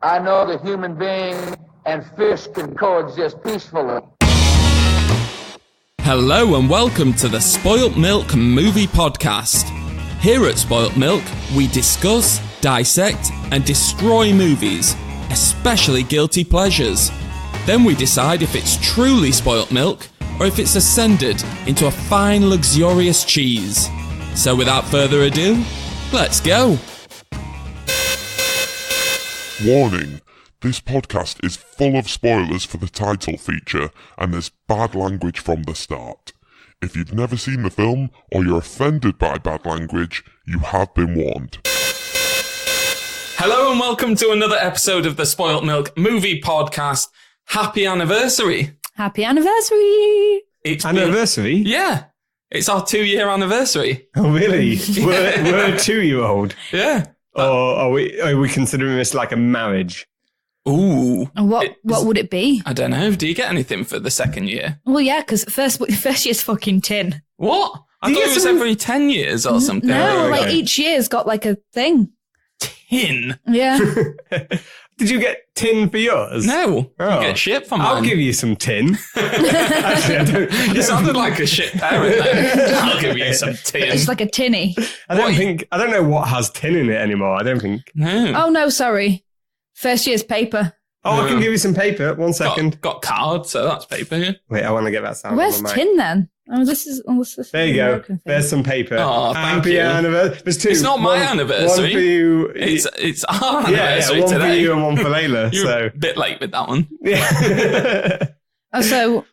I know that human being and fish can coexist peacefully. Hello and welcome to the Spoilt Milk Movie Podcast. Here at Spoilt Milk, we discuss, dissect and destroy movies, especially guilty pleasures. Then we decide if it's truly spoilt milk or if it's ascended into a fine, luxurious cheese. So without further ado, let's go. Warning, this podcast is full of spoilers for the title feature and there's bad language from the start. If you've never seen the film or you're offended by bad language, you have been warned. Hello and welcome to another episode of the Spoilt Milk Movie Podcast. Happy anniversary. Happy anniversary. It's Anniversary? Yeah. It's our 2-year anniversary. Oh, really? We're a 2-year-old. Yeah. Or are we considering this like a marriage? Ooh. And what would it be? I don't know. Do you get anything for the second year? Well, yeah, because first year's fucking tin. What? I thought it was every 10 years or something. No, like each year's got like a thing. Tin? Yeah. Did you get tin for yours? No. Oh. You get shit for mine. I'll give you some tin. Actually, I don't. You sounded like a shit parent then. I'll give you some tin. It's like a tinny. I don't know what has tin in it anymore. I don't think. No. Oh, no, sorry. First year's paper. Oh, I can give you some paper. 1 second. Got card, so that's paper. Yeah. Wait, I want to get that sound. Where's on my mic. tin then? Oh, this is There you go. There's some paper. Oh, thank Happy you. anniversary. There's two. It's not my anniversary. One for you. It's our anniversary one today. for you and one for Layla. You're so a bit late with that one. yeah. Oh, so...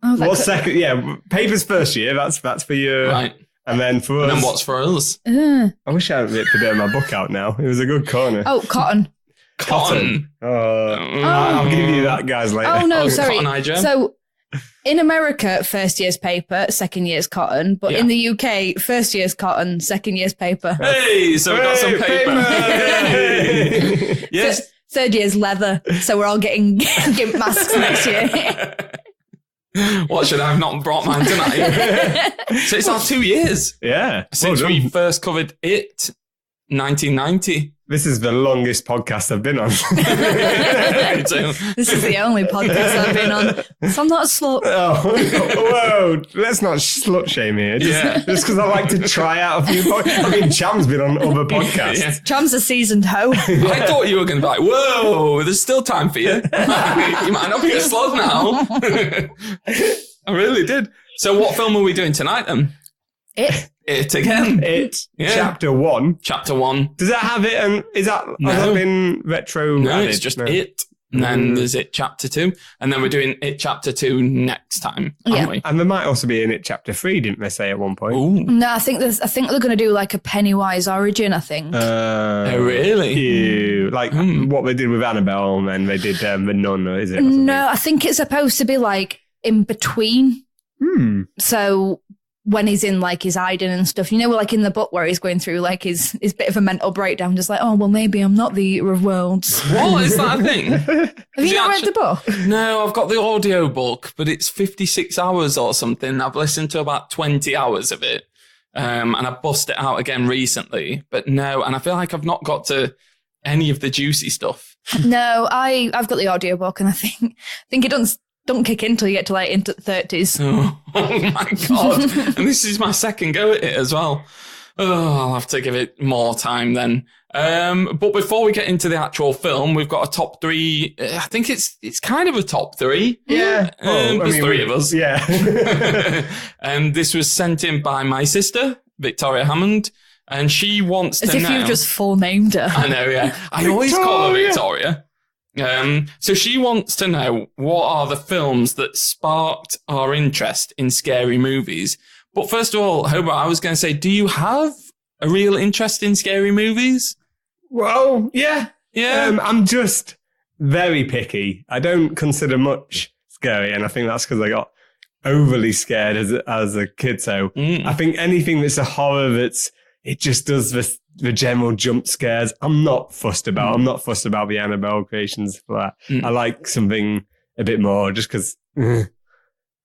Oh, What's second? Yeah, paper's first year. That's for you. Right. And then for us. And then what's for us? I wish I had ripped a bit of my book out now. It was a good corner. Oh, cotton. Cotton. I'll give you that, guys, later. Oh, no, sorry. Cotton Eye Joe. So, in America, first year's paper, second year's cotton. But in the UK, first year's cotton, second year's paper. Hey, so we got some paper. Hey. Yes. Third year's leather. So we're all getting gimp masks next year. What, should I have not brought mine tonight? So it's our 2 years. Yeah. Since Well we done. first covered it, 1990. This is the longest podcast I've been on. So, This is the only podcast I've been on. So I'm not a slut. Whoa, let's not slut shame here. Just because I like to try out a few podcasts. I mean, Cham's been on other podcasts. Yeah. Cham's a seasoned hoe. I thought you were going to be like, whoa, there's still time for you. You might not be a slut now. I really did. So what film are we doing tonight then? It again. Yeah. Chapter 1. Chapter 1. Does that have it? And has that been retro? No, added? it's just No. It. And then there's It Chapter 2. And then we're doing It Chapter 2 next time, aren't we? And there might also be in it Chapter 3, didn't they say at one point? Ooh. No, I think they're going to do like a Pennywise origin, I think. Oh, really? Ew. Like what they did with Annabelle and then they did The Nun, is it? Or something? No, I think it's supposed to be like in between. So when he's in like his hiding and stuff, you know, like in the book where he's going through like his bit of a mental breakdown, just like, oh, well, maybe I'm not the eater of worlds. What? Is that a thing? Have you not read the book? No, I've got the audio book, but it's 56 hours or something. I've listened to about 20 hours of it. And I bust it out again recently. But no, and I feel like I've not got to any of the juicy stuff. No, I've got the audiobook and I think it don't kick in till you get to like into the 30s. Oh my God. And this is my second go at it as well. Oh, I'll have to give it more time then. But before we get into the actual film, we've got a top 3. I think it's kind of a top 3. Yeah. There's 3 of us. Yeah. And this was sent in by my sister, Victoria Hammond. And she wants As to if know. you've just full named her. I know, yeah. I always call her Victoria. So she wants to know what are the films that sparked our interest in scary movies. But first of all, Hobo, I was going to say, do you have a real interest in scary movies? Well, yeah. Yeah. I'm just very picky. I don't consider much scary, and I think that's because I got overly scared as a kid. So I think anything that's a horror it just does the general jump scares. I'm not fussed about. I'm not fussed about the Annabelle creations for that. I like something a bit more just because,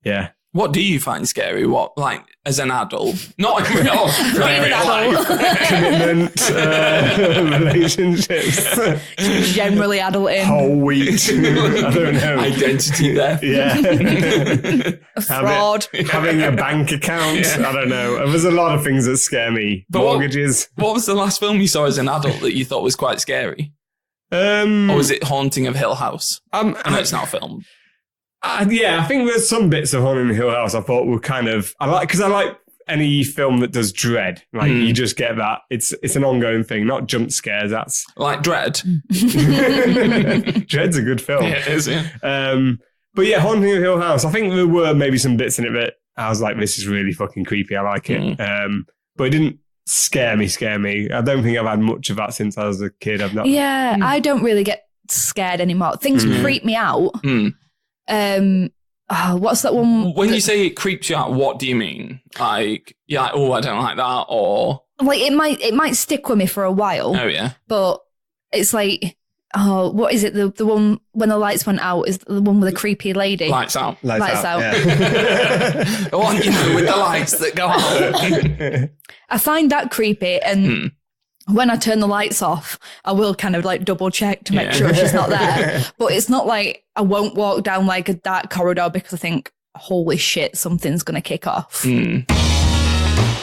yeah. What do you find scary? What, like, as an adult? Not in real life. Commitment, relationships. Generally adulting. Whole wheat. I don't know. Identity there. Yeah. Fraud. Having a bank account. Yeah. I don't know. There's a lot of things that scare me. But mortgages. What was the last film you saw as an adult that you thought was quite scary? Or was it Haunting of Hill House? I know it's not a film. Yeah, I think there's some bits of Haunting of Hill House I thought were kind of... I like any film that does dread. Like, you just get that. It's an ongoing thing, not jump scares. That's... Like Dread? Dread's a good film. Yeah, it is, yeah. But yeah, Haunting of Hill House, I think there were maybe some bits in it that I was like, this is really fucking creepy. I like it. But it didn't scare me. I don't think I've had much of that since I was a kid. I've not... Yeah, I don't really get scared anymore. Things creep me out. What's that one? When you say it creeps you out, what do you mean? Like, yeah, oh, I don't like that, or like it might stick with me for a while. Oh yeah, but it's like, what is it? The one when the lights went out is the one with the creepy lady. Lights Out. Lights out. Yeah. The one, with the lights that go out. I find that creepy, and when I turn the lights off, I will kind of like double check to make sure she's not there. But it's not like I won't walk down like a dark corridor because I think, holy shit, something's going to kick off.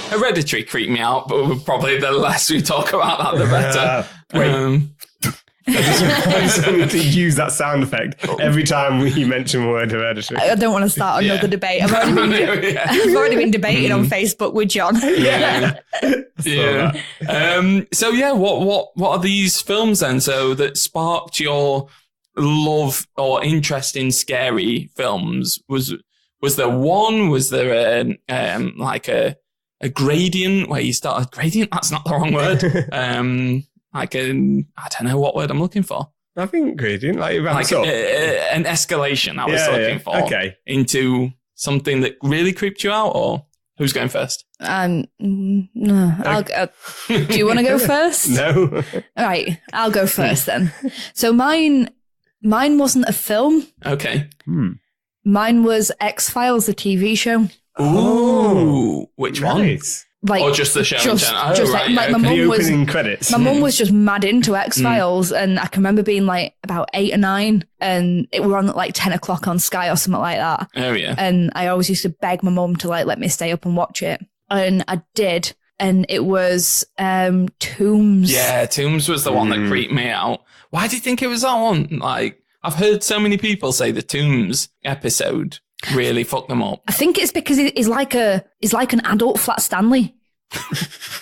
Hereditary creeped me out, but probably the less we talk about that, the better. I just wanted to use that sound effect every time we mention the word Hereditary. I don't want to start another debate. I've already been debating on Facebook with John. So yeah, what are these films then? So that sparked your love or interest in scary films? Was there one? Was there a gradient where you started? Gradient? That's not the wrong word. I don't know what word I'm looking for. I think gradient, like an escalation. I was looking for. Okay. Into something that really creeped you out, or who's going first? No. Do you want to go first? No. All right, I'll go first then. So mine wasn't a film. Okay. Mine was X-Files, the TV show. Ooh, which one? Like, or just the show in general? My mum was credits. My mum was just mad into X-Files, and I can remember being like about 8 or 9, and it were on at like 10 o'clock on Sky or something like that. Oh yeah. And I always used to beg my mum to like let me stay up and watch it, and I did. And it was Tombs. Yeah, Tombs was the one that creeped me out. Why do you think it was that one? Like, I've heard so many people say the Tombs episode really fucked them up. I think it's because he's like an adult Flat Stanley.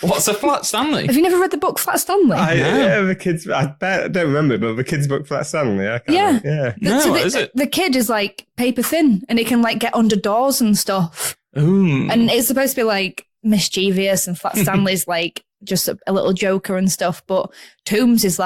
What's a Flat Stanley? Have you never read the book Flat Stanley? The kids. I don't remember, but the kids' book Flat Stanley. Yeah. No, what is it? The kid is like paper thin, and he can like get under doors and stuff. Ooh. And it's supposed to be like mischievous, and Flat Stanley's like just a little joker and stuff. But Tombs is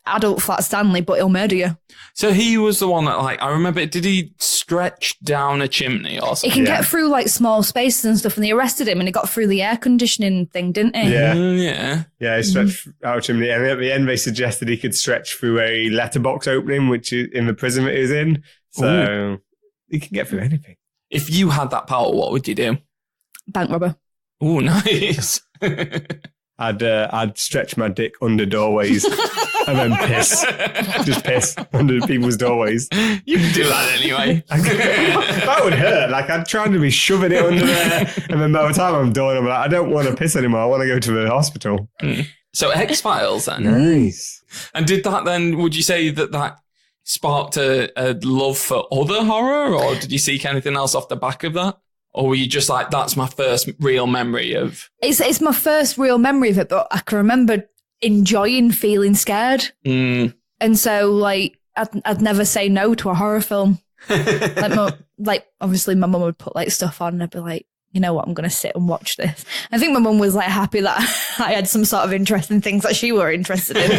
adult Flat Stanley, but he'll murder you. So he was the one that, like, I remember, did he stretch down a chimney or something? He can get through like small spaces and stuff, and they arrested him, and he got through the air conditioning thing, didn't he? Yeah. He stretched out a chimney, and at the end they suggested he could stretch through a letterbox opening, which is in the prison that he was in. So he can get through anything. If you had that power, what would you do? Bank robber. Oh, nice. I'd stretch my dick under doorways and then piss. Just piss under people's doorways. You can do that anyway. That would hurt. Like, I'd try to be shoving it under there, and then by the time I'm done, I'm like, I don't want to piss anymore. I want to go to the hospital. So X-Files then. Nice. And did that then, would you say that sparked a love for other horror, or did you seek anything else off the back of that? Or were you just like, that's my first real memory of... It's my first real memory of it, but I can remember enjoying feeling scared. And so, like, I'd never say no to a horror film. Obviously, my mum would put, like, stuff on, and I'd be like, you know what, I'm going to sit and watch this. I think my mum was, like, happy that I had some sort of interest in things that she were interested in.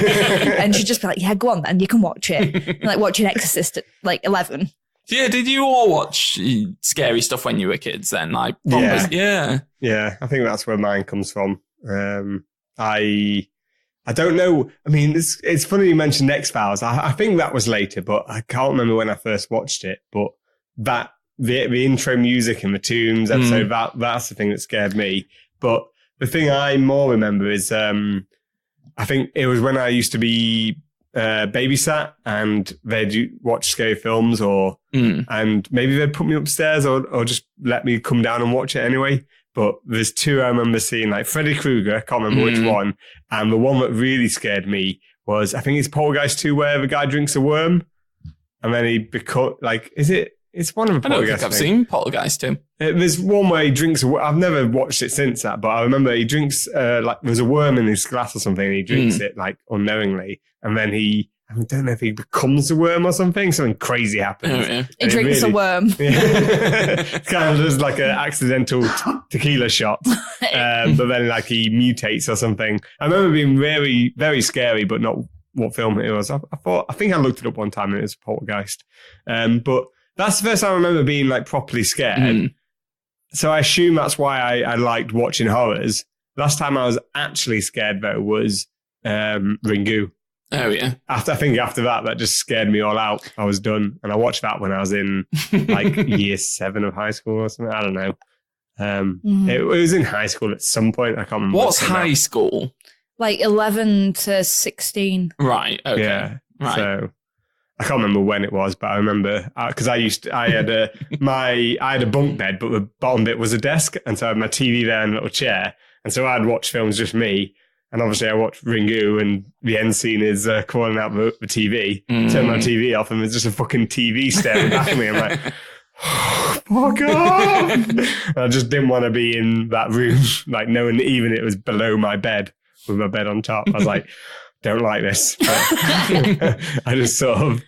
And she'd just be like, yeah, go on then, you can watch it. And, like, watching Exorcist at, like, 11. Yeah, did you all watch scary stuff when you were kids then? Like, Yeah, I think that's where mine comes from. I don't know. I mean, it's funny you mentioned X-Files. I think that was later, but I can't remember when I first watched it. But that the intro music and the tunes episode, that's the thing that scared me. But the thing I more remember is, I think it was when I used to be babysat and they'd watch scary films and maybe they'd put me upstairs or just let me come down and watch it anyway. But there's two I remember seeing, like Freddy Krueger, I can't remember which one. And the one that really scared me was, I think it's Poltergeist 2, where the guy drinks a worm and then he becomes, like, it's one of the Poltergeist. I don't think I've seen Poltergeist 2. There's one where he drinks I've never watched it since that, but I remember he drinks, like, there's a worm in his glass or something and he drinks it, like, unknowingly. And then I don't know if he becomes a worm or something. Something crazy happens. Oh, yeah. He drinks a worm. Kind of just like an accidental tequila shot. But then like he mutates or something. I remember being very, very scary, but not what film it was. I think I looked it up one time and it was Poltergeist. But that's the first time I remember being like properly scared. So I assume that's why I liked watching horrors. Last time I was actually scared though was Ringu. Oh, yeah. I think after that just scared me all out. I was done. And I watched that when I was in like year 7 of high school or something. I don't know. It was in high school at some point. I can't remember. What's high school? Like 11 to 16. Right. Okay. Yeah. Right. So I can't remember when it was, but I remember because I had a bunk bed, but the bottom bit was a desk. And so I had my TV there and a little chair. And so I'd watch films just me. And obviously I watched Ringu and the end scene is calling out the TV. Turn my TV off and there's just a fucking TV staring back at me. I'm like, fuck off. I just didn't want to be in that room, like knowing even it was below my bed with my bed on top. I was like, don't like this. But I just sort of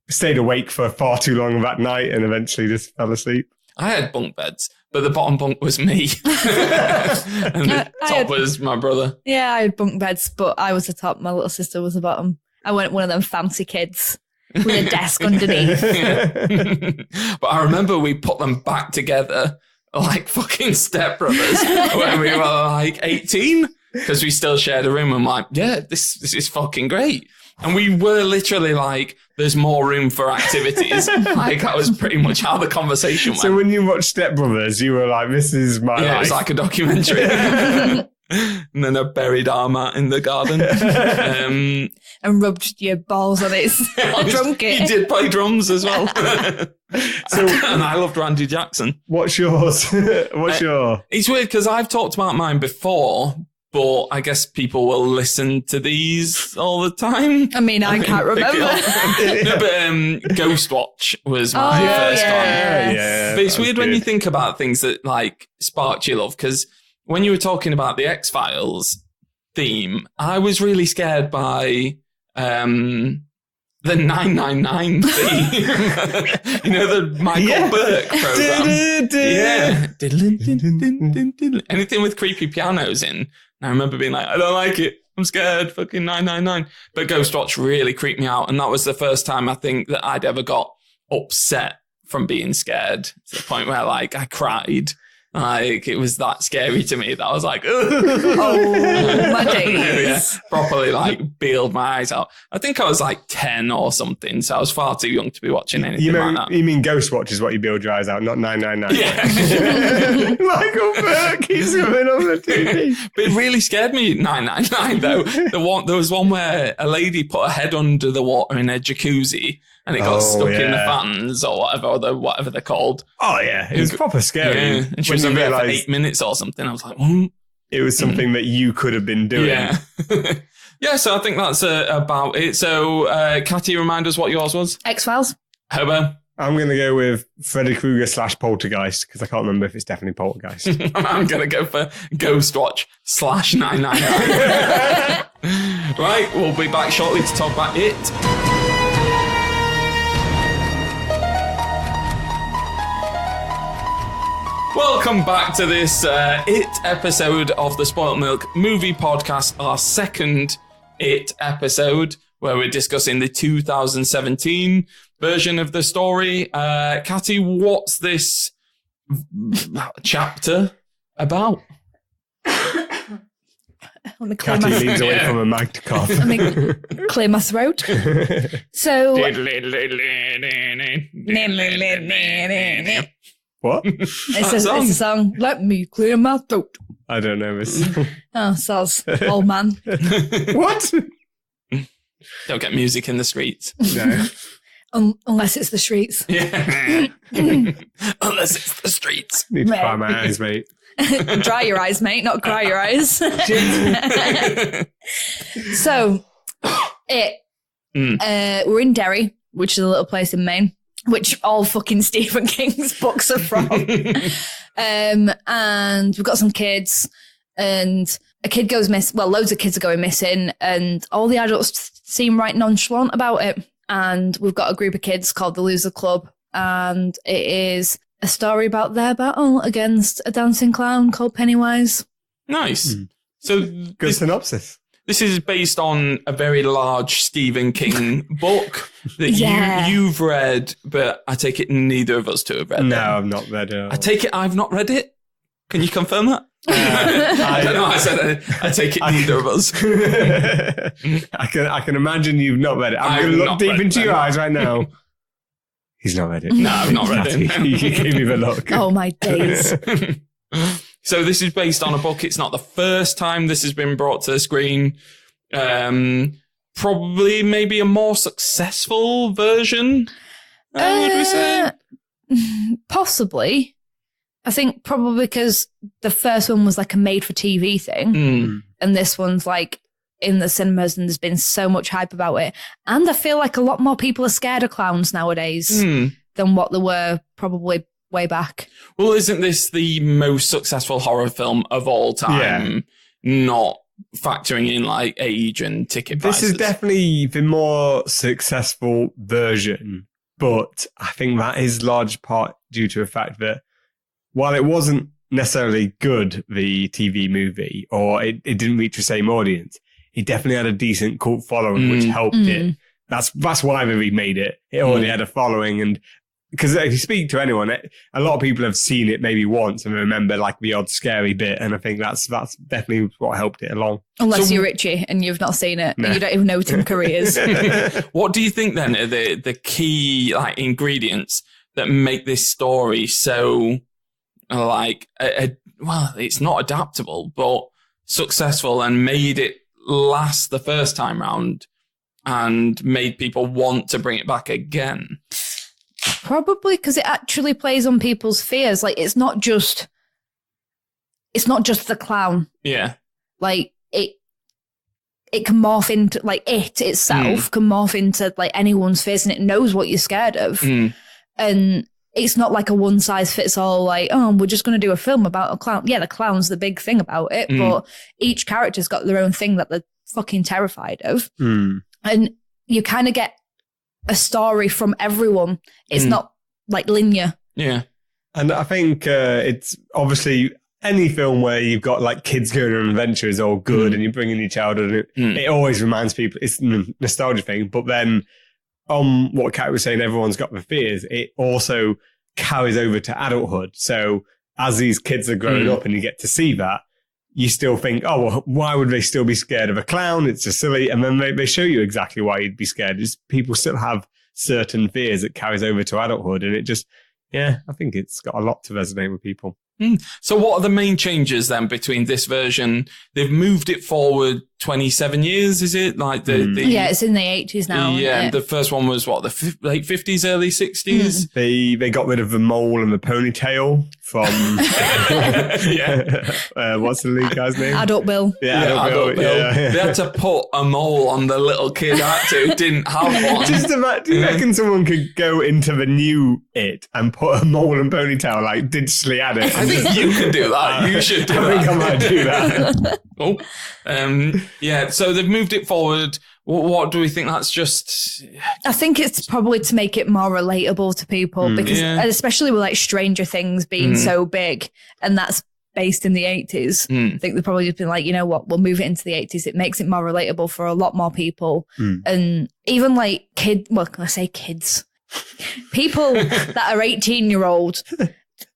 stayed awake for far too long that night and eventually just fell asleep. I had bunk beds, but the bottom bunk was me. And the top was my brother. Yeah, I had bunk beds, but I was the top. My little sister was the bottom. I went one of them fancy kids with a desk underneath. But I remember we put them back together like fucking stepbrothers when we were like 18 because we still shared a room. I'm like, yeah, this is fucking great. And we were literally like, there's more room for activities. Like, that was pretty much how the conversation went. So when you watched Step Brothers, you were like, this is my life. It was like a documentary. And then I buried our mat in the garden. And rubbed your balls on his drum kit. You did play drums as well. And I loved Randy Jackson. What's yours? It's weird because I've talked about mine before, but I guess people will listen to these all the time. I mean, I can't remember. No, but Ghostwatch was my first one. Yeah, but it's weird when you think about things that like sparked your love, because when you were talking about the X-Files theme, I was really scared by the 999 theme. You know, the Michael Burke program. Yeah. Anything with creepy pianos in. And I remember being like, I don't like it. I'm scared. Fucking 999. But Ghostwatch really creeped me out. And that was the first time I think that I'd ever got upset from being scared to the point where like I cried. Like, it was that scary to me that I was like, oh, my days. Properly, like, bailed my eyes out. I think I was like 10 or something, so I was far too young to be watching anything like that. You mean Ghostwatch is what you bailed your eyes out, not 999? Yeah. Michael Burke, he's coming on the TV. But it really scared me, 999, though. There was one where a lady put her head under the water in a jacuzzi, and it got stuck in the fans or whatever they're called. Oh, yeah. It was proper scary. Yeah. And she was in there for 8 minutes or something. I was like, It was something that you could have been doing. Yeah. Yeah, so I think that's about it. So, Katty, remind us what yours was. X-Files. Hobo. I'm going to go with Freddy Krueger / Poltergeist, because I can't remember if it's definitely Poltergeist. I'm going to go for Ghostwatch / 999. Right, we'll be back shortly to talk about it. Welcome back to this It episode of the Spoilt Milk movie podcast, our second It episode, where we're discussing the 2017 version of the story. Katty, what's this chapter about? Let me clear Katty my leans away from a mic to cough. Let me clear my throat. So, What? it's a song. Let me clear my throat. I don't know this. Oh, soz, old man. What? Don't get music in the streets. No. Unless it's the streets. Yeah. Unless it's the streets. Need to cry my eyes, mate. Dry your eyes, mate, not cry your eyes. So, we're in Derry, which is a little place in Maine, which all fucking Stephen King's books are from. And we've got some kids, and a kid goes missing. Well, loads of kids are going missing, and all the adults seem right nonchalant about it. And we've got a group of kids called the Loser Club, and it is a story about their battle against a dancing clown called Pennywise. Nice. So Good synopsis. This is based on a very large Stephen King book that you've read, but I take it neither of us two have read it. No, I've not read it. I take it I've not read it. Can you confirm that? I don't know. I said I take it neither of us. I can imagine you've not read it. I'm going to look deep into your eyes right now. He's not read it. No, I've not read it. You gave me the look. Oh, my days. So this is based on a book. It's not the first time this has been brought to the screen. Probably maybe a more successful version, would we say? Possibly. I think probably because the first one was like a made-for-TV thing, and this one's like in the cinemas, and there's been so much hype about it. And I feel like a lot more people are scared of clowns nowadays than what they were probably way back. Well, isn't this the most successful horror film of all time? Yeah. Not factoring in like age and ticket prices. This is definitely the more successful version, but I think that is large part due to the fact that while it wasn't necessarily good, the TV movie, or it didn't reach the same audience, it definitely had a decent cult following, which helped it. That's why they remade it. It already had a following, and because if you speak to anyone, a lot of people have seen it maybe once and remember like the odd scary bit, and I think that's definitely what helped it along. Unless you're Richie and you've not seen it, and you don't even know Tim Curry is. What do you think then are the key like ingredients that make this story so like well, it's not adaptable, but successful and made it last the first time round and made people want to bring it back again? Probably because it actually plays on people's fears. Like it's not just the clown. Yeah. Like it can morph into like it itself can morph into like anyone's fears, and it knows what you're scared of. And it's not like a one size fits all, like, oh, we're just going to do a film about a clown. Yeah, the clown's the big thing about it, but each character's got their own thing that they're fucking terrified of. And you kind of get a story from everyone. It's not like linear. Yeah. And I think it's obviously any film where you've got like kids going on an adventure is all good and you're bringing your child on it. It always reminds people, it's a nostalgia thing. But then what Kat was saying, everyone's got the fears. It also carries over to adulthood. So as these kids are growing up and you get to see that, you still think, oh, well, why would they still be scared of a clown? It's just silly. And then they show you exactly why you'd be scared. It's people still have certain fears that carries over to adulthood. And it just, I think it's got a lot to resonate with people. So what are the main changes then between this version? They've moved it forward 27 years, is it? Like yeah, it's in the 80s now. Yeah, the first one was what, the late 50s, early 60s? They got rid of the mole and the ponytail from what's the lead guy's name? Adult Bill. Yeah, Adult Bill. Yeah. They had to put a mole on the little kid actor who didn't have one. Just imagine, do you reckon someone could go into the new It and put a mole and ponytail, like digitally add it? I think you could do that. You should do that. I think I might do that. So they've moved it forward. What do we think? That's just... I think it's probably to make it more relatable to people because especially with like Stranger Things being so big and that's based in the 80s. I think they've probably just been like, you know what, we'll move it into the 80s. It makes it more relatable for a lot more people. And even like kids, people that are 18-year-old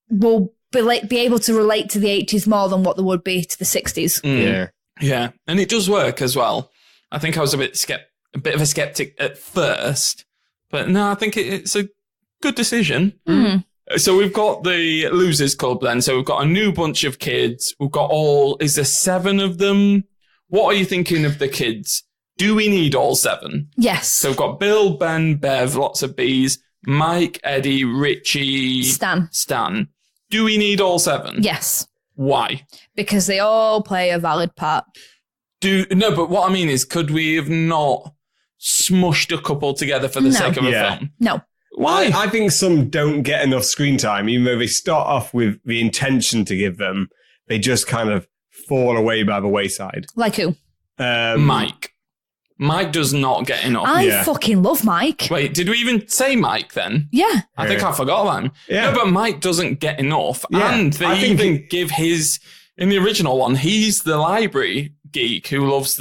will be able to relate to the 80s more than what they would be to the 60s. Yeah, and it does work as well. I think I was a bit of a skeptic at first, but no, I think it's a good decision. Mm. So we've got the Losers Club then. So we've got a new bunch of kids. We've got is there 7 of them? What are you thinking of the kids? Do we need all 7? Yes. So we've got Bill, Ben, Bev, lots of B's, Mike, Eddie, Richie, Stan. Do we need all 7? Yes. Why? Because they all play a valid part. No, but what I mean is, could we have not smushed a couple together for the sake of a film? No. Why? I think some don't get enough screen time, even though they start off with the intention to give them. They just kind of fall away by the wayside. Like who? Mike. Mike does not get enough. I fucking love Mike. Wait, did we even say Mike then? Yeah. I think I forgot about him. Yeah. No, but Mike doesn't get enough. Yeah. And they even give in the original one, he's the library geek who loves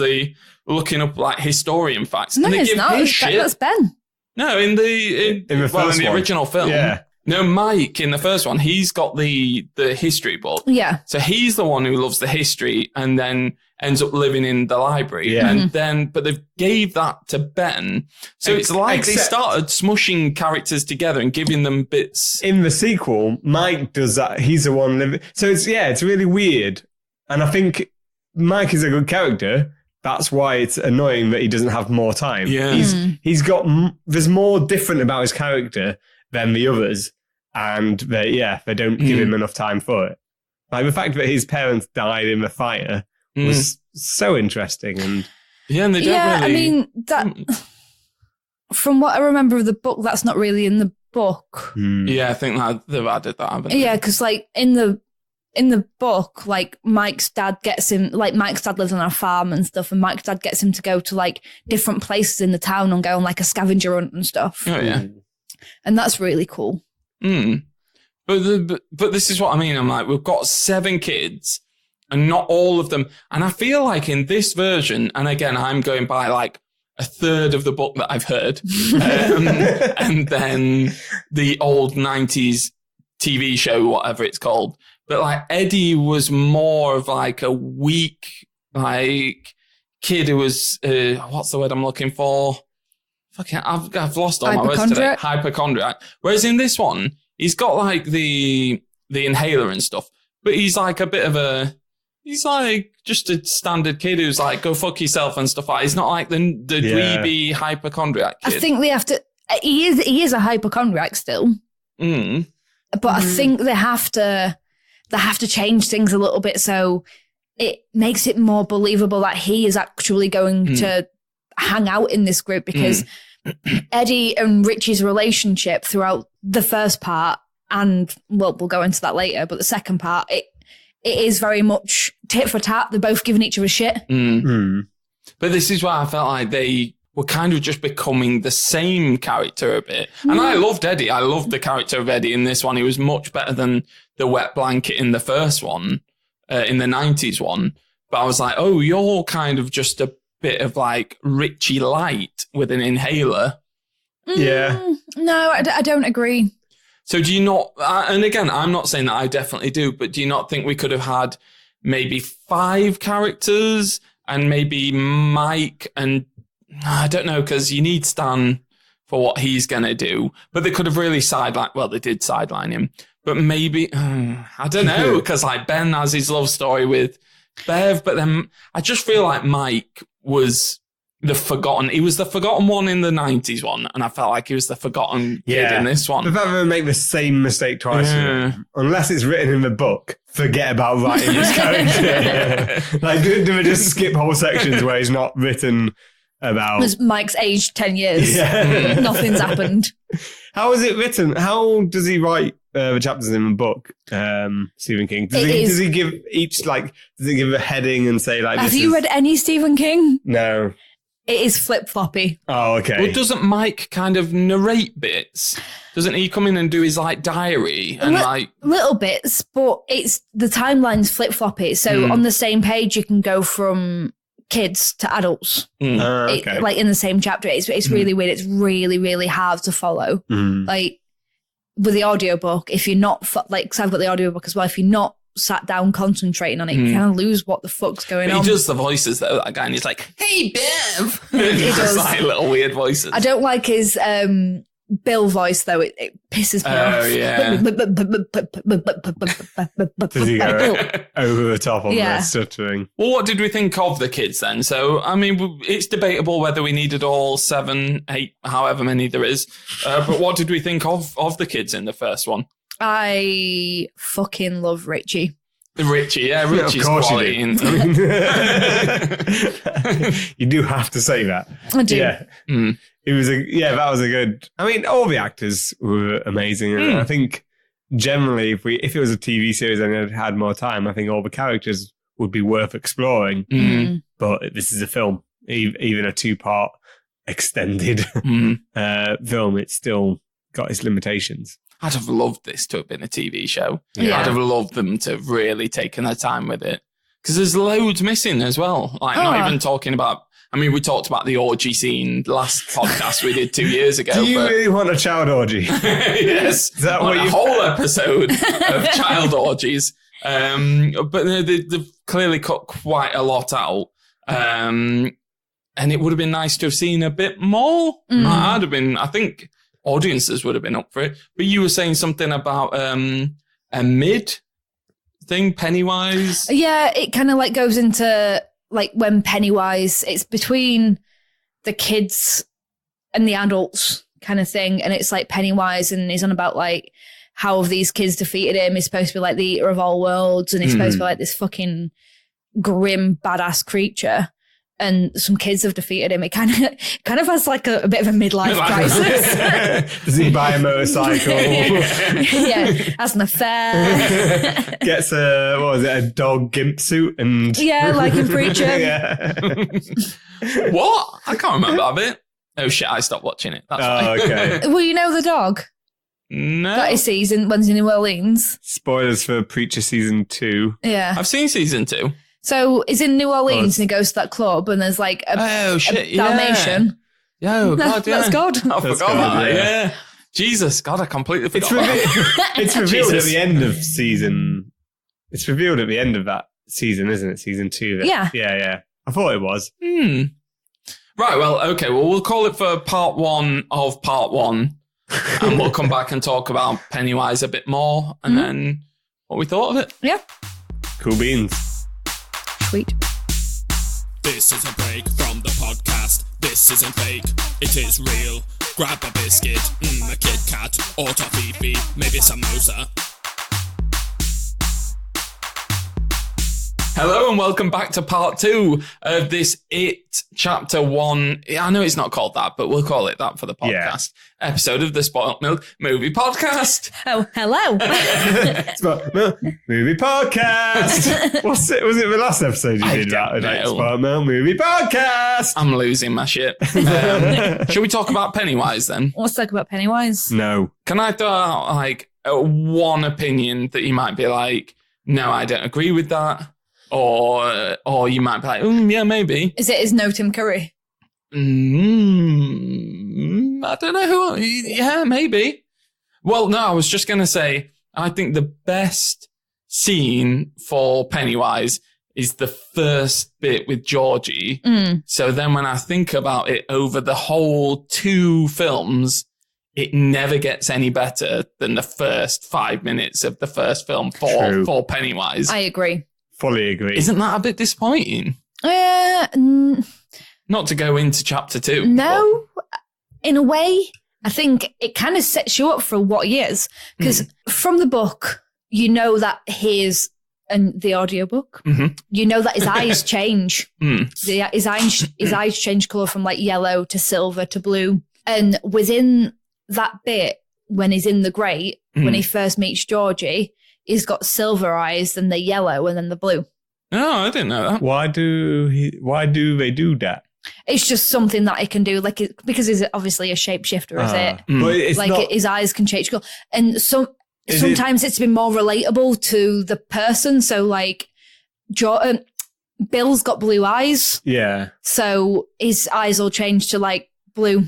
looking up like historian facts. No, and they it's give not. his shit. That's Ben. No, in the original film. Yeah. No, Mike in the first one, he's got the history book. Yeah. So he's the one who loves the history and then ends up living in the library. Yeah. And but they gave that to Ben. So it's like they started smushing characters together and giving them bits. In the sequel, Mike does that. He's the one living. So it's really weird. And I think Mike is a good character. That's why it's annoying that he doesn't have more time. Yeah. He's got, there's more different about his character than the others. And they don't give him enough time for it. Like the fact that his parents died in the fire was so interesting. And and they don't really... I mean, that, from what I remember of the book, that's not really in the book. Yeah, I think that they've added that, haven't they? Yeah, because like in the book, like Mike's dad gets him, like Mike's dad lives on a farm and stuff, and Mike's dad gets him to go to like different places in the town and go on like a scavenger hunt and stuff. Oh yeah, and that's really cool. But this is what I mean. I'm like, we've got 7 kids, and not all of them. And I feel like in this version, and again, I'm going by like a third of the book that I've heard, and then the old 90s TV show, whatever it's called. But like Eddie was more of like a weak, like kid who was, what's the word I'm looking for? Fucking, I've lost all my words today. Hypochondriac. Whereas in this one, he's got like the inhaler and stuff, but he's like a bit of he's like just a standard kid who's like, go fuck yourself and stuff like that. He's not like the dweeby hypochondriac kid. I think they have to, he is a hypochondriac still. But I think they have to change things a little bit so it makes it more believable that he is actually going to hang out in this group, because Eddie and Richie's relationship throughout the first part, and we'll go into that later, but the second part, it is very much tit for tat. They're both giving each other shit. But this is why I felt like they were kind of just becoming the same character a bit. And I loved Eddie. I loved the character of Eddie in this one. He was much better than the wet blanket in the first one, in the 90s one. But I was like, oh, you're kind of just a bit of like Richie Light with an inhaler. Yeah. No, I don't agree. So do you not, and again, I'm not saying that I definitely do, but do you not think we could have had maybe 5 characters and maybe Mike and, I don't know, because you need Stan for what he's going to do, but they could have really they did sideline him, but maybe, I don't know, because like Ben has his love story with Bev, but then I just feel like Mike was the forgotten one in the 90s one, and I felt like he was the forgotten kid in this one. If I ever make the same mistake twice, unless it's written in the book, forget about writing this character. Like, do we just skip whole sections where he's not written about... Because Mike's aged 10 years. Yeah. Nothing's happened. How is it written? How does he write the chapters in the book, Stephen King? Does he give each, like, does he give a heading and say, like, have you read any Stephen King? No. It is flip-floppy. Oh, okay. Well, doesn't Mike kind of narrate bits? Doesn't he come in and do his, like, diary? And little bits, but the timeline's flip-floppy. So on the same page, you can go from kids to adults. Okay. Like, in the same chapter. It's really weird. It's really, really hard to follow. Like, with the audiobook, if you're not, because I've got the audiobook as well, if you're not sat down concentrating on it, you kind of lose what the fuck's going on. He does the voices though, that guy, and he's like, "Hey, Bev." He does. does like little weird voices. I don't like his Bill voice though. It pisses me off. Oh yeah. Does he go over the top on Yeah. the stuttering? Well, what did we think of the kids then? So, I mean, it's debatable whether we needed all 7, 8, however many there is. But what did we think of the kids in the first one? I fucking love Richie. Richie, yeah, Richie's of course quality. you do. You do have to say that. I do. Yeah. It was that was a good. I mean, all the actors were amazing, and I think generally, if it was a TV series and it had more time, I think all the characters would be worth exploring. But this is a film, even a 2-part extended film. It's still got its limitations. I'd have loved this to have been a TV show. Yeah. I'd have loved them to have really taken their time with it. Because there's loads missing as well. Like, not even talking about... I mean, we talked about the orgy scene last podcast we did 2 years ago. Do you really want a child orgy? Yes. Is that what a whole episode of child orgies. But they've clearly cut quite a lot out. And it would have been nice to have seen a bit more. I'd have been... I think... audiences would have been up for it. But you were saying something about a mid thing, Pennywise? Yeah, it kind of like goes into like when Pennywise, it's between the kids and the adults kind of thing. And it's like Pennywise and he's on about like how have these kids defeated him. He's supposed to be like the eater of all worlds and he's supposed to be like this fucking grim, badass creature. And some kids have defeated him. It kind of has like a bit of a midlife crisis. Does he buy a motorcycle? Yeah, has an affair. Gets a dog gimp suit and Yeah, like in Preacher. Yeah. What? I can't remember that bit. Oh shit, I stopped watching it. That's fine. Okay. Well, you know the dog No. that he sees when he's in New Orleans. Spoilers for Preacher season 2. Yeah. I've seen season 2. So he's in New Orleans and he goes to that club and there's like a Dalmatian. Yeah. Oh, God, yeah. That's God. I forgot God, about that, yeah. yeah. Jesus, God, I completely forgot It's revealed Jesus. at the end of season. It's revealed at the end of that season, isn't it? Season 2. Yeah. Yeah. I thought it was. Right, well, okay. Well, we'll call it for part 1 of part 1. And we'll come back and talk about Pennywise a bit more and then what we thought of it. Yeah. Cool beans. Sweet. This is a break from the podcast. This isn't fake, it is real. Grab a biscuit, a Kit Kat, or toffee, maybe a samosa. Hello and welcome back to part 2 of this It Chapter 1. I know it's not called that, but we'll call it that for the podcast. Episode of the Spoilt Milk Movie Podcast. Oh, hello. Spoilt Milk Movie Podcast. Was it the last episode you did don't that? know. Spoilt Milk Movie Podcast. I'm losing my shit. Shall we talk about Pennywise then? Let's talk about Pennywise. No. Can I throw out like one opinion that you might be like, no, I don't agree with that? Or you might be like, yeah, maybe. Is it no Tim Curry? I don't know who. Yeah, maybe. Well, no, I was just going to say, I think the best scene for Pennywise is the first bit with Georgie. So then when I think about it over the whole 2 films, it never gets any better than the first 5 minutes of the first film for Pennywise. I agree. Fully agree. Isn't that a bit disappointing? Not to go into chapter 2. No, in a way, I think it kind of sets you up for what he is. Because from the book, you know that his and the audiobook, you know that his eyes change. His eyes change colour from like yellow to silver to blue. And within that bit, when he's in the grate, when he first meets Georgie, he's got silver eyes, then the yellow, and then the blue. Oh, I didn't know that. Why do they do that? It's just something that he can do, like because he's obviously a shapeshifter, is it? But it's like not, his eyes can change color, and sometimes it's been more relatable to the person. So, like, Bill's got blue eyes, yeah. So his eyes will change to like blue,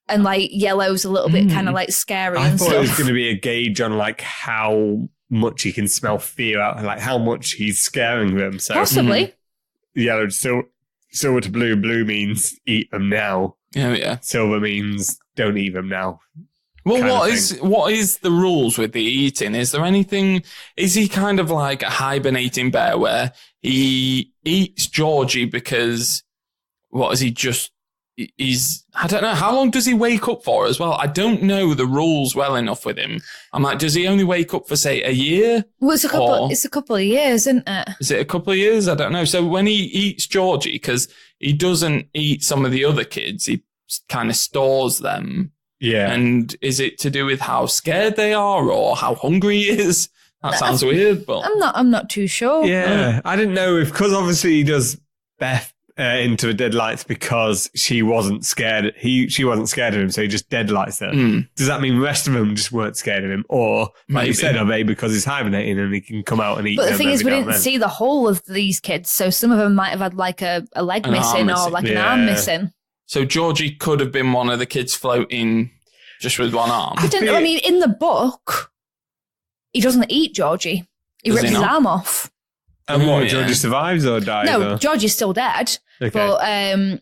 and like yellow's a little bit kind of like scary. I and thought stuff. it was going to be a gauge on like how much he can smell fear out, like how much he's scaring them. So Possibly. Yellow to silver to blue. Blue means eat them now. Oh, yeah. Silver means don't eat them now. Well, what is the rules with the eating? Is there anything? Is he kind of like a hibernating bear where he eats Georgie because what is he just? He's I don't know. How long does he wake up for as well? I don't know the rules well enough with him. I'm like, does he only wake up for say a year? Well, it's a couple of years, isn't it? Is it a couple of years? I don't know. So when he eats Georgie, because he doesn't eat some of the other kids, he kind of stores them. Yeah. And is it to do with how scared they are or how hungry he is? That sounds weird, but I'm not too sure. Yeah, I didn't know because obviously he does Beth into a deadlights because she wasn't scared. She wasn't scared of him, so he just deadlights her. Does that mean the rest of them just weren't scared of him, or like you said, are they because he's hibernating and he can come out and eat? But the thing is, we didn't see the whole of these kids, so some of them might have had like a leg missing or like an arm missing. So Georgie could have been one of the kids floating just with one arm. I mean, in the book, he doesn't eat Georgie. He rips his arm off. And what, Georgie survives or dies? No, Georgie's still dead. Okay.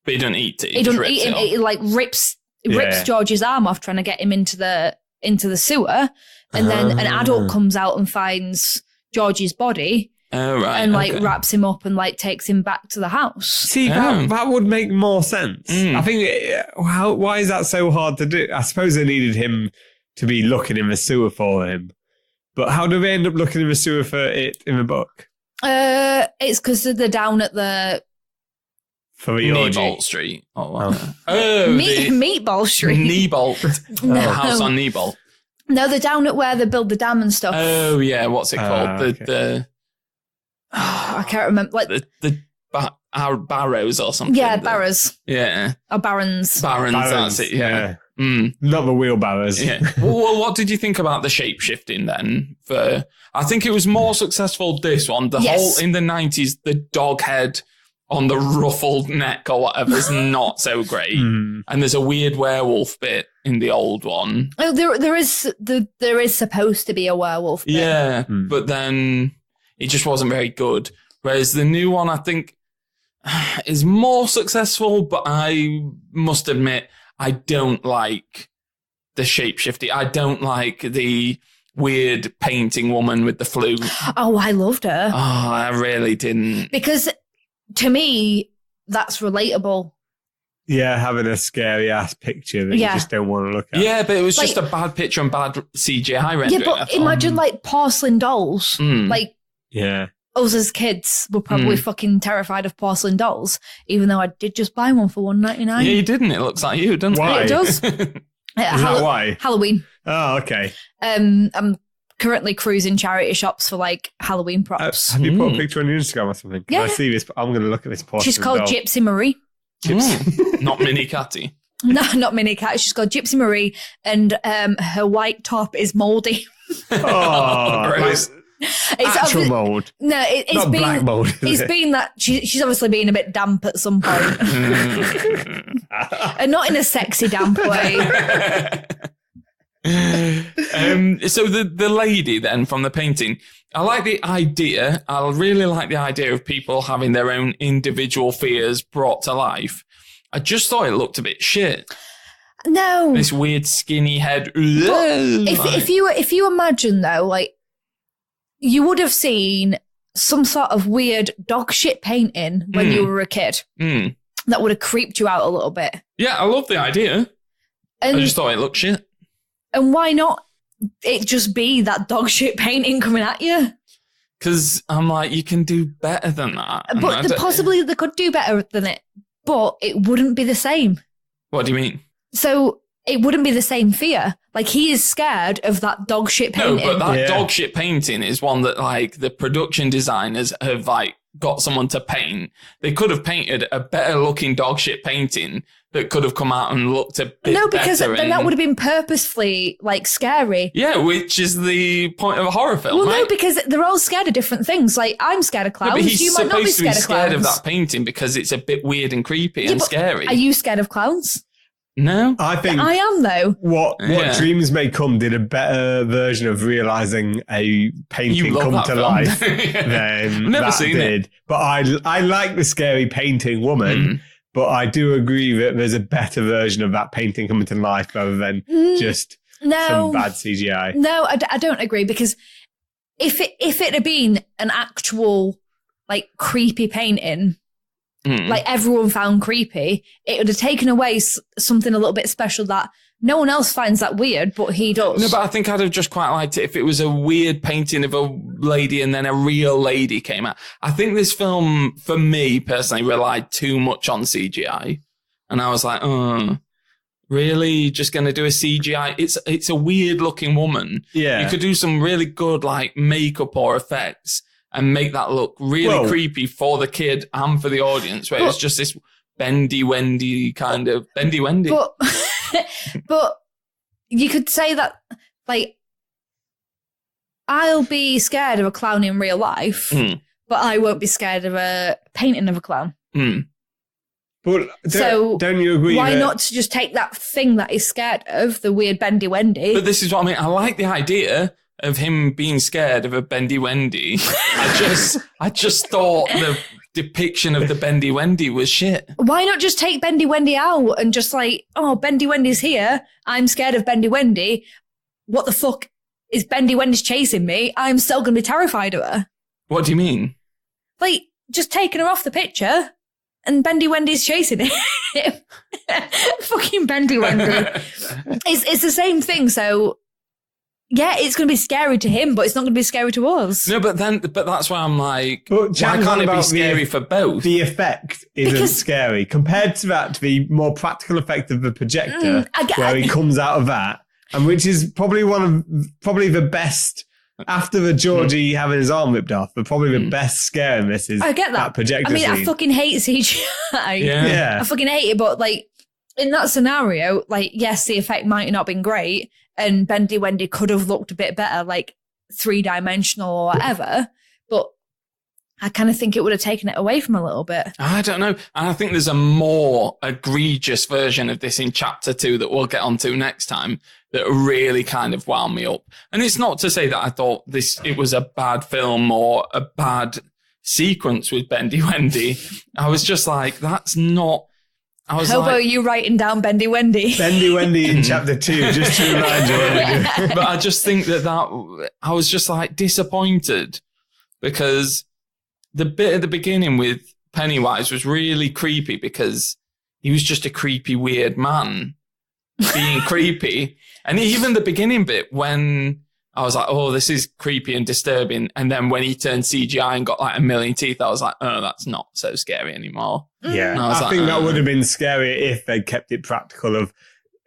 But he doesn't eat it. He doesn't eat him. It like rips Georgie's arm off trying to get him into the sewer. And then an adult comes out and finds Georgie's body. Oh, right. And wraps him up and like takes him back to the house. See, that would make more sense. I think, why is that so hard to do? I suppose they needed him to be looking in the sewer for him. But how do they end up looking in the sewer for it in the book? It's because they're down at the... For the orgy. Kneebolt Street. Meatball Street. Kneebolt. No. House on Kneebolt. No, they're down at where they build the dam and stuff. Oh, yeah. What's it called? I can't remember. Like our barrows or something. Yeah, barrows. Yeah. Or barons. Barons, that's it, yeah. Not the wheelbarrows. Yeah. Well, what did you think about the shape-shifting then? I think it was more successful, this one. Whole, in the 90s, the dog head on the ruffled neck or whatever is not so great. And there's a weird werewolf bit in the old one. Oh, there is supposed to be a werewolf bit. Yeah, but then it just wasn't very good. Whereas the new one, I think, is more successful, but I must admit, I don't like the shapeshifting. I don't like the weird painting woman with the flu. Oh, I loved her. Oh, I really didn't. Because to me, that's relatable. Yeah, having a scary ass picture that you just don't want to look at. Yeah, but it was just a bad picture and bad CGI rendering. Yeah, but imagine like porcelain dolls. Like, us as kids were probably fucking terrified of porcelain dolls, even though I did just buy one for $1.99. Yeah, you didn't. It looks like you, doesn't it? It does. Is that why? Halloween. Oh, okay. I'm currently cruising charity shops for like Halloween props. Have you put a picture on your Instagram or something? Can I see this? I'm going to look at this porcelain She's called doll. Gypsy Marie. Not Mini Catty. No, not Mini Cat. She's called Gypsy Marie, and her white top is mouldy. Oh, gross. It's actual mould. No, it's not been black mould. It's been that she's obviously been a bit damp at some point, and not in a sexy damp way. So the lady then from the painting, I like the idea. I really like the idea of people having their own individual fears brought to life. I just thought it looked a bit shit. No, this weird skinny head. If you imagine though, like, you would have seen some sort of weird dog shit painting when you were a kid. That would have creeped you out a little bit. Yeah, I love the idea. I just thought it looked shit. And why not it just be that dog shit painting coming at you? Because I'm like, you can do better than that. But possibly they could do better than it, but it wouldn't be the same. What do you mean? So it wouldn't be the same fear. Like, he is scared of that dog shit painting. No, but that dog shit painting is one that, like, the production designers have, like, got someone to paint. They could have painted a better looking dog shit painting that could have come out and looked a bit better. No, because then that would have been purposefully, like, scary. Yeah, which is the point of a horror film, Well, right? no, because they're all scared of different things. Like, I'm scared of clowns. No, but he's you might not be supposed to be scared of clowns. of that painting because it's a bit weird and creepy and scary. Are you scared of clowns? No? I think I am, though. What Dreams May Come did a better version of realising a painting come to life than never that seen did. it. But I like the scary painting woman, but I do agree that there's a better version of that painting coming to life rather than just some bad CGI. No, I don't agree, because if it had been an actual, like, creepy painting, like everyone found creepy, it would have taken away something a little bit special that no one else finds that weird, but he does. No, but I think I'd have just quite liked it if it was a weird painting of a lady and then a real lady came out. I think this film, for me personally, relied too much on CGI. And I was like, oh, really? Just going to do a CGI? It's a weird looking woman. Yeah. You could do some really good like makeup or effects and make that look really creepy for the kid and for the audience, where it's just this bendy-wendy kind of... Bendy-wendy. But you could say that, like, I'll be scared of a clown in real life, but I won't be scared of a painting of a clown. But don't you agree? Why not to just take that thing that he's scared of, the weird bendy-wendy? But this is what I mean. I like the idea of him being scared of a bendy Wendy. I just thought the depiction of the bendy Wendy was shit. Why not just take Bendy Wendy out and just like, oh, Bendy Wendy's here. I'm scared of Bendy Wendy. What the fuck is Bendy Wendy's chasing me? I'm still going to be terrified of her. What do you mean? Like, just taking her off the picture and Bendy Wendy's chasing him. Fucking Bendy Wendy. It's the same thing, so... Yeah, it's going to be scary to him, but it's not going to be scary to us. No, but that's why I'm like, why can't it be scary for both? The effect isn't scary. Compared to that, to the more practical effect of the projector, where he comes out of that, and which is probably probably the best, after the Georgie having his arm ripped off, but probably the best scare in this is I get that projector scene. I fucking hate CGI. Yeah. I fucking hate it, but like, in that scenario, like, yes, the effect might not have been great, and Bendy Wendy could have looked a bit better, like 3-dimensional or whatever, but I kind of think it would have taken it away from a little bit. I don't know. And I think there's a more egregious version of this in chapter 2 that we'll get onto next time that really kind of wound me up. And it's not to say that I thought it was a bad film or a bad sequence with Bendy Wendy. I was just like, that's not... Hobo, are you writing down Bendy Wendy? Bendy Wendy in chapter 2, just to remind you. But I just think that I was just like disappointed because the bit at the beginning with Pennywise was really creepy because he was just a creepy, weird man being creepy. And even the beginning bit when I was like, oh, this is creepy and disturbing. And then when he turned CGI and got like a million teeth, I was like, oh, that's not so scary anymore. Yeah, I think that would have been scarier if they'd kept it practical of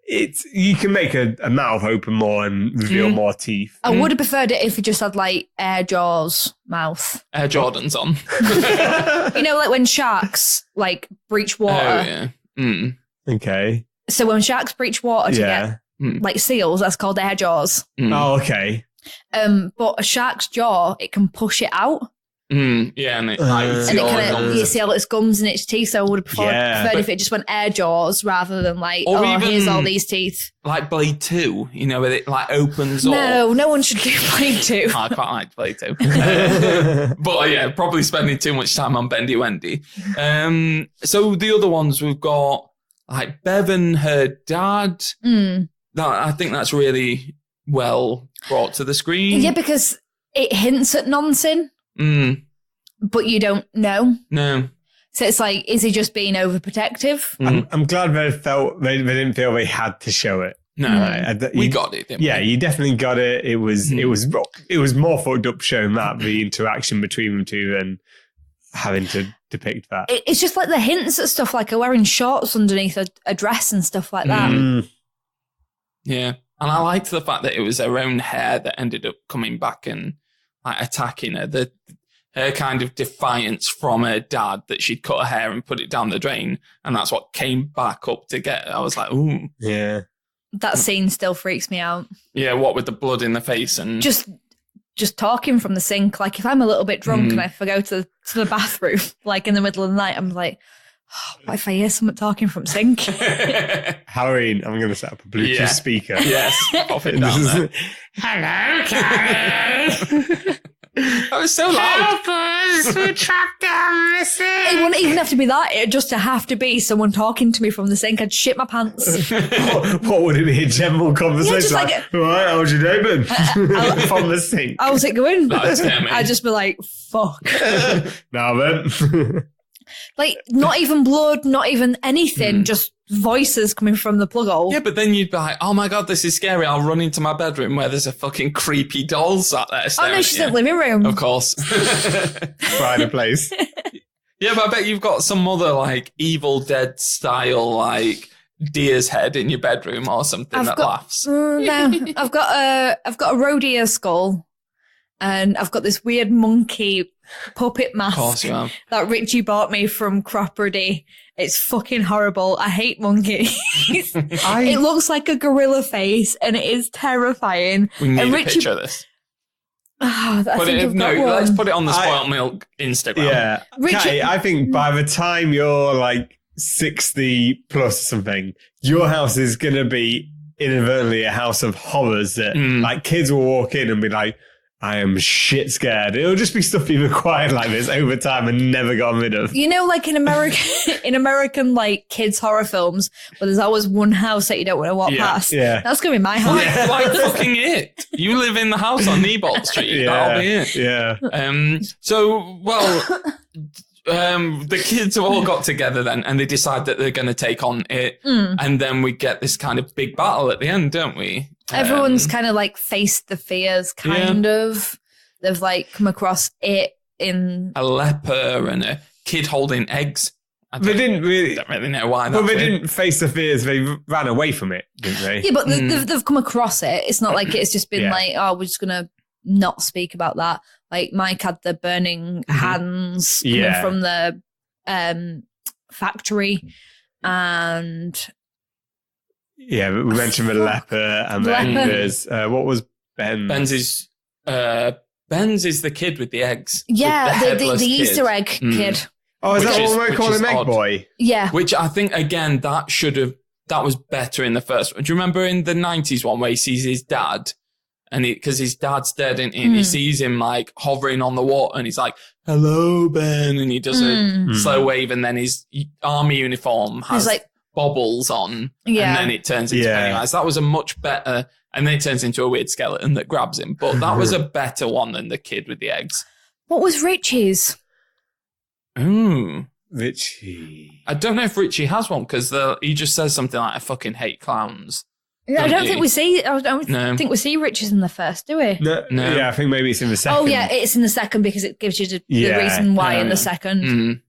you can make a mouth open more and reveal more teeth. I would have preferred it if he just had like Air Jaws mouth. Air Jordans on. You know, like when sharks like breach water. Oh, yeah. Okay. So when sharks breach water to get like seals, that's called Air Jaws. Oh, okay. But a shark's jaw, it can push it out. Yeah, and you see all its gums and its teeth, so I would have preferred if it just went Air Jaws rather than like, here's all these teeth. Like Blade 2, you know, where it like opens up. No one should do Blade 2. I quite like Blade 2. But yeah, probably spending too much time on Bendy Wendy. So the other ones we've got like Bev and her dad. I think that's really well brought to the screen. Yeah, because it hints at nonsense. But you don't know. No. So it's like, is he just being overprotective? I'm glad they didn't feel they had to show it. No, we got it. Didn't we? You definitely got it. It was more fucked up showing that the interaction between them two than having to depict that. It's just like the hints at stuff, like wearing shorts underneath a dress and stuff like that. Yeah, and I liked the fact that it was her own hair that ended up coming back and like attacking her. Her kind of defiance from her dad that she'd cut her hair and put it down the drain, and that's what came back up to get her. I was like, ooh. Yeah. That scene still freaks me out. Yeah, what with the blood in the face and... Just talking from the sink. Like, if I'm a little bit drunk and if I go to the bathroom, like in the middle of the night, I'm like, What if I hear someone talking from sink? Halloween, I'm going to set up a Bluetooth speaker. Yes, pop it down there. Hello, Karen. That was so loud. Help us, we're trapped down the sink. It wouldn't even have to be that. It'd just have to be someone talking to me from the sink. I'd shit my pants. What would it be? A general conversation? just like all right, how's your day been? From the sink. How's it going? That's scary. I'd just be like, fuck. Now then. Like, not even blood, not even anything, just voices coming from the plug hole. Yeah, but then you'd be like, oh my God, this is scary. I'll run into my bedroom where there's a fucking creepy doll sat there. Oh no, she's in the living room. Of course. Pride place. Yeah, but I bet you've got some other like Evil Dead style like deer's head in your bedroom or something laughs. No, I've got a roe deer skull, and I've got this weird monkey puppet mask Of course you have. that Richie bought me from Cropperty. It's fucking horrible. I hate monkeys. It looks like a gorilla face, and it is terrifying. We need and a picture of this. Let's let's put it on the Spoilt Milk Instagram. Yeah. Katty, I think by the time you're like 60 plus something, your house is going to be inadvertently a house of horrors that like kids will walk in and be like, I am shit scared. It'll just be stuff you've acquired like this over time and never gotten rid of. You know, like in American like kids horror films, where there's always one house that you don't want to walk past. Yeah. That's gonna be my house. Like fucking it. You live in the house on Nebolt Street. That'll be it. Yeah. The kids have all got together then, and they decide that they're going to take on it, and then we get this kind of big battle at the end, don't we? Everyone's kind of like faced the fears, kind of. They've like come across it in a leper and a kid holding eggs. They didn't really. Don't really know why. Well, they didn't face the fears. They ran away from it, didn't they? Yeah, but they've come across it. It's not like it's just been like, oh, we're just gonna not speak about that. Like Mike had the burning hands coming from the factory, and we mentioned the leper, and then there's what was Ben? Ben's is the kid with the eggs. Yeah, the Easter egg kid. Oh, is that what we're calling Egg Boy? Yeah. Which I think again that was better in the first one. Do you remember in the 90s one where he sees his dad? And because his dad's dead, and he sees him like hovering on the water, and he's like, "Hello, Ben," and he does a slow wave, and then his army uniform has like bobbles on, and then it turns into Pennywise. That was a much better, and then it turns into a weird skeleton that grabs him. But that was a better one than the kid with the eggs. What was Richie's? Richie. I don't know if Richie has one because he just says something like, "I fucking hate clowns." I don't think we see Richie's in the first, do we? No. Yeah, I think maybe it's in the second. Oh yeah, it's in the second because it gives you the reason why in the second.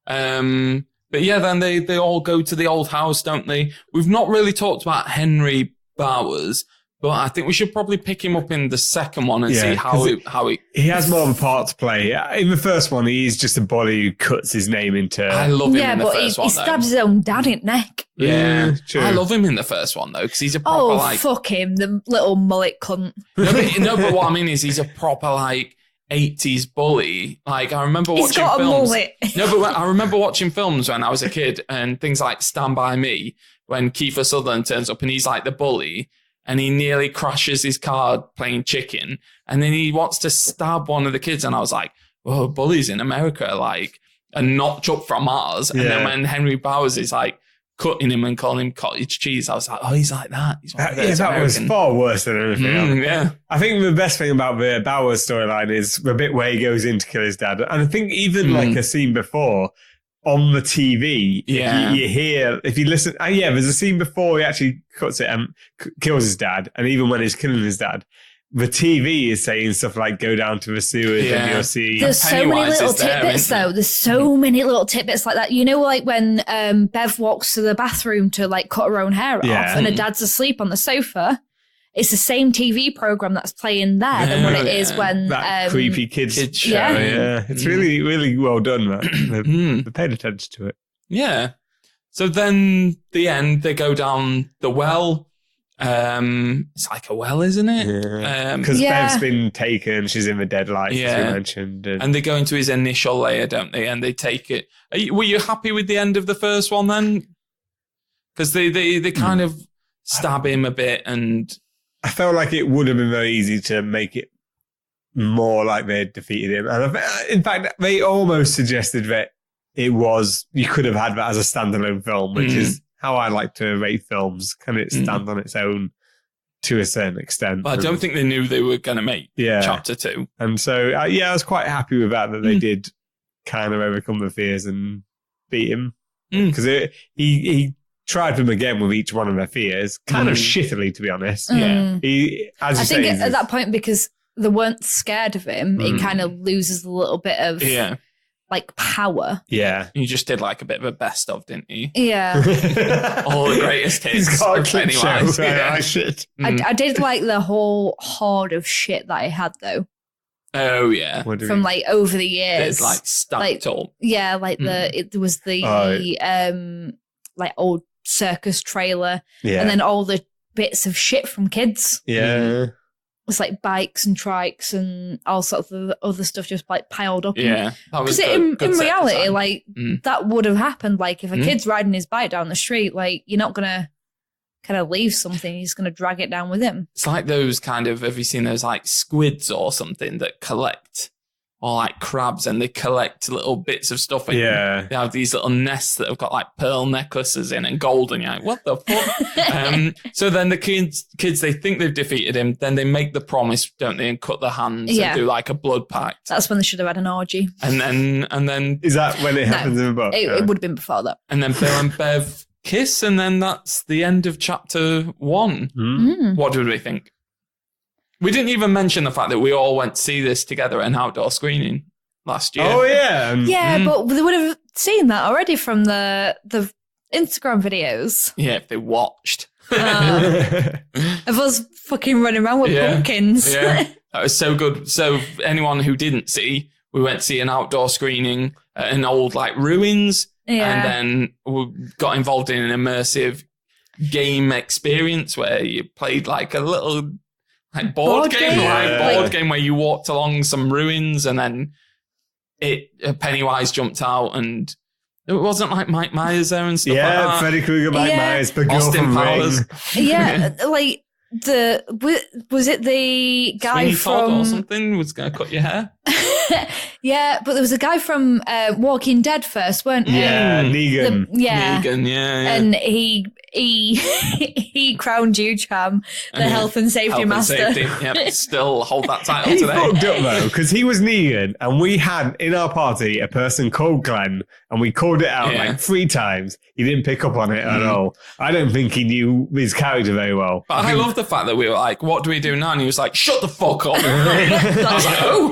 But yeah, then they all go to the old house, don't they? We've not really talked about Henry Bowers, but I think we should probably pick him up in the second one and see how he... He has more of a part to play. In the first one, he's just a bully who cuts his name into... I love him in the first one, he stabs his own dad in the neck. Yeah, true. I love him in the first one, though, because he's a proper, fuck him, the little mullet cunt. No, but what I mean is he's a proper, 80s bully. Like, I remember watching films. He's got a mullet. No, but I remember watching films when I was a kid, and things like Stand By Me, when Kiefer Sutherland turns up and he's like the bully, and he nearly crashes his car playing chicken, and then he wants to stab one of the kids, and I was like, "Whoa, bullies in America, a notch up from ours." And then when Henry Bowers is cutting him and calling him cottage cheese, I was like, "Oh, he's like that." He's that was far worse than anything else. Yeah, I think the best thing about the Bowers storyline is the bit where he goes in to kill his dad, and I think even a scene before. On the TV, you hear, if you listen, there's a scene before he actually cuts it and kills his dad, and even when he's killing his dad, the TV is saying stuff like "go down to the sewers," and you'll see. There's so many little tidbits, though. There's so many little tidbits like that. You know, like when Bev walks to the bathroom to cut her own hair off, and her dad's asleep on the sofa. It's the same TV program that's playing there than what it is when that creepy kids show. Yeah, it's really, really well done. They paid attention to it. Yeah. So then the end, they go down the well, It's like a well, isn't it? Because Yeah. Bev's been taken. She's in the deadlights, as we mentioned. And they go into his initial layer, don't they? And they take it. Were you happy with the end of the first one then? Because they kind of stab him a bit, and I felt like it would have been very easy to make it more like they defeated him. And in fact, they almost suggested that you could have had that as a standalone film, which is how I like to rate films. Can it stand on its own to a certain extent? But I don't think they knew they were going to make chapter 2. And so, I was quite happy with that they did kind of overcome the fears and beat him. Because he tried them again with each one of their fears, kind of shittily, to be honest. Yeah. I think at that point, because they weren't scared of him, it kind of loses a little bit of like power. Yeah. You just did like a bit of a best of, didn't you? Yeah. All the greatest hits. He's got a of clip Pennywise. show. Yeah. Shit. I did like the whole horde of shit that I had though. Oh yeah. From like over the years. It's like stacked up. Yeah, like there was the like old circus trailer, and then all the bits of shit from kids. Yeah. It's like bikes and trikes and all sorts of other stuff just like piled up. Yeah. Because in reality, like that would have happened. Like if a kid's riding his bike down the street, like you're not gonna kind of leave something, he's gonna drag it down with him. It's like those kind of, have you seen those like squids or something that collect, or like crabs, and they collect little bits of stuff. And they have these little nests that have got like pearl necklaces in and gold, and you're like, what the fuck? So then the kids, they think they've defeated him, then they make the promise, don't they, and cut their hands and do like a blood pact. That's when they should have had an orgy. And then is that when it happens in the book? It would have been before that. And then Bill and Bev kiss, and then that's the end of chapter 1. What did we think? We didn't even mention the fact that we all went to see this together at an outdoor screening last year. Oh, yeah. Yeah, but they would have seen that already from the Instagram videos. Yeah, if they watched. Of us fucking running around with pumpkins. Yeah, that was so good. So anyone who didn't see, we went to see an outdoor screening at an old like ruins, and then we got involved in an immersive game experience where you played like a little like board game where you walked along some ruins, and then Pennywise jumped out, and it wasn't like Mike Myers there and stuff like that. Freddy Krueger, Mike Myers, the girl Austin from Powers. Ring. Yeah, like was it the guy Sweeney Todd from or something was going to cut your hair? Yeah, but there was a guy from Walking Dead first, weren't there? Yeah, Negan. Negan, yeah. And he crowned you, Cham, the health and safety master. Yep, still hold that title He today. fucked up though, because he was Negan, and we had in our party a person called Glenn, and we called it out like 3 times. He didn't pick up on it at all. I don't think he knew his character very well. But I love the fact that we were like, what do we do now? And he was like, shut the fuck up. I was like, oh,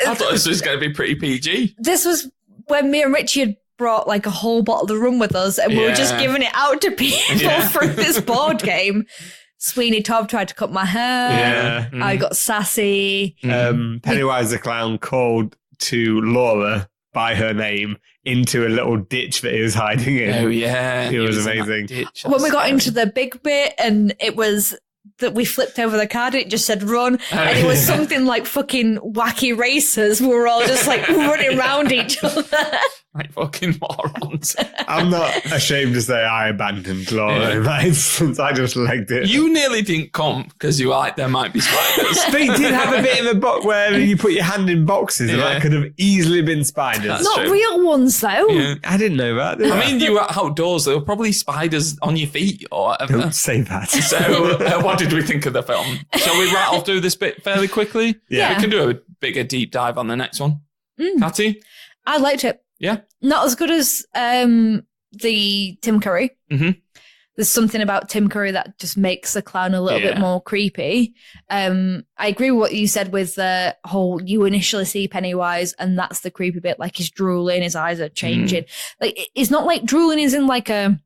I thought this was going to be pretty PG. This was when me and Richie had brought like a whole bottle of the rum with us, and we were just giving it out to people through this board game. Sweeney Todd tried to cut my hair. I got sassy. Pennywise the Clown called to Laura by her name into a little ditch that he was hiding in. Oh, yeah. It was amazing. When we got into the big bit, and it was that we flipped over the card, it just said run, and it was something like fucking wacky racers. We were all just like running around each other. Like fucking morons. I'm not ashamed to say I abandoned Laura in that instance. I just legged it. You nearly didn't come because you were like, there might be spiders. They did have a bit of a box where you put your hand in boxes, and that could have easily been spiders. That's Not true. real ones though. Yeah. I didn't know that. I mean, you were outdoors. There were probably spiders on your feet or whatever. Don't say that. So, what did we think of the film? Shall we rattle through this bit fairly quickly? Yeah. We can do a bigger deep dive on the next one. Katty? I liked it. Yeah. Not as good as the Tim Curry. Mm-hmm. There's something about Tim Curry that just makes the clown a little bit more creepy. I agree with what you said with the whole, you initially see Pennywise and that's the creepy bit, like he's drooling, his eyes are changing. Like it's not like drooling is in like a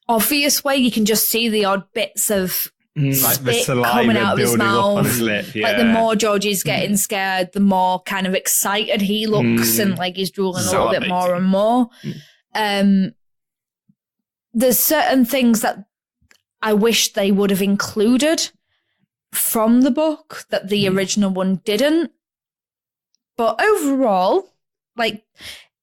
obvious way. You can just see the odd bits of like the spit saliva coming out of his building up on mouth. his lip. Yeah. Like the more George is getting scared, the more kind of excited he looks, and like he's drooling a little bit more and more. There's certain things that I wish they would have included from the book that the original one didn't. But overall, like,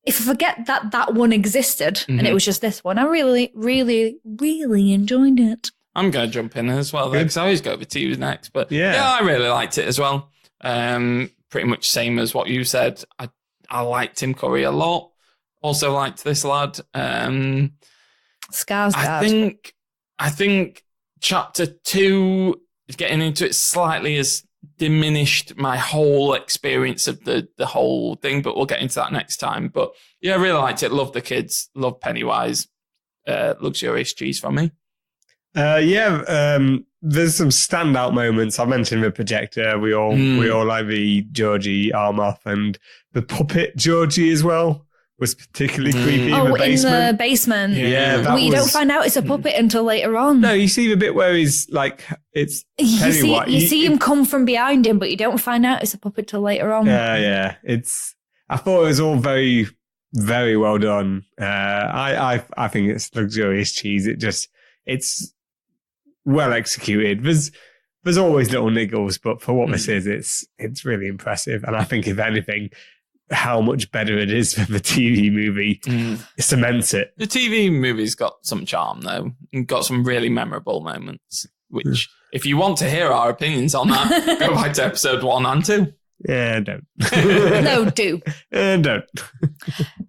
if I forget that one existed and it was just this one, I really, really, really enjoyed it. I'm going to jump in as well, because I always go over to you next. But yeah, I really liked it as well. Pretty much same as what you said. I liked Tim Curry a lot. Also liked this lad. Skarsgård. I think chapter 2, getting into it slightly, has diminished my whole experience of the whole thing, but we'll get into that next time. But yeah, I really liked it. Loved the kids. Loved Pennywise. Luxurious cheese from me. There's some standout moments. I mentioned the projector. We all like the Georgie arm off, and the puppet Georgie as well was particularly creepy in the basement. In the basement. Yeah, you don't find out it's a puppet until later on. No, you see the bit where he's like, it's Pennywise. You see him come from behind him, but you don't find out it's a puppet till later on. Yeah. I thought it was all very, very well done. I think it's luxurious cheese. It's well executed. There's always little niggles, but for what this is, it's really impressive. And I think if anything, how much better it is than the TV movie cements it. The TV movie's got some charm, though, and got some really memorable moments, which, if you want to hear our opinions on that, go back to episode 1 and 2. Yeah, don't. No, do. Don't.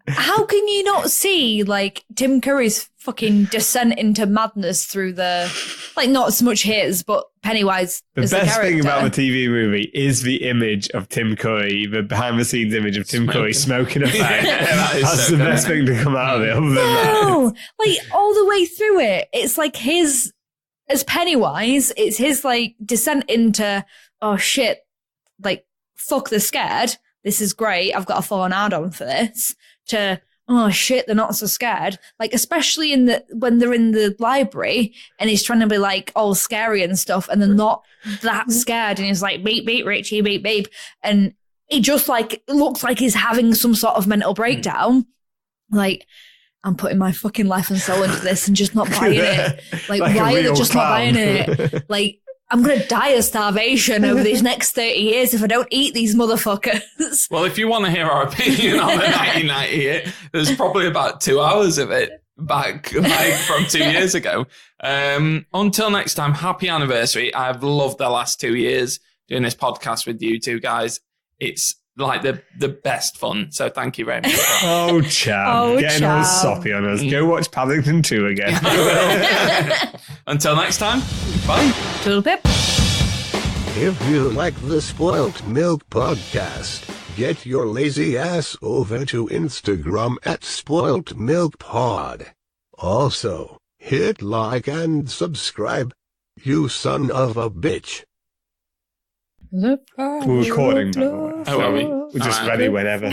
How can you not see, like, Tim Curry's fucking descent into madness through not so much his, but Pennywise as the best thing about the TV movie is the image of Tim Curry, the behind-the-scenes image of Tim Curry smoking a fag. That's the best thing to come out of it. Other than that, like, all the way through it, it's like his, as Pennywise, it's his, like, descent into, oh, shit, like, fuck, they're scared. This is great. I've got a full-on add-on for this. To, oh shit, they're not so scared. Like, especially when they're in the library and he's trying to be like all scary and stuff, and they're not that scared. And he's like, beep, beep, Richie, beep, beep. And he just like looks like he's having some sort of mental breakdown. Like, I'm putting my fucking life and soul into this and just not buying it. Like why are they just not buying it? Like, I'm going to die of starvation over these next 30 years if I don't eat these motherfuckers. Well, if you want to hear our opinion on the 1998, there's probably about 2 hours of it back from 2 years ago. Until next time, happy anniversary. I've loved the last 2 years doing this podcast with you two guys. It's like the best fun. So thank you very much. Oh, Cham. Getting all soppy on us. Go watch Paddington 2 again. Until next time, bye. Toodle pip. If you like the Spoilt Milk podcast, get your lazy ass over to Instagram at Spoilt Milk Pod. Also, hit like and subscribe, you son of a bitch. We're recording, by the way. Oh, are we? We're just ready whenever.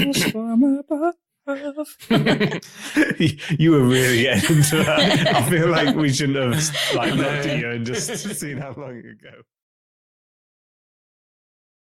You were really getting into that. I feel like we shouldn't have looked at you and just seen how long ago.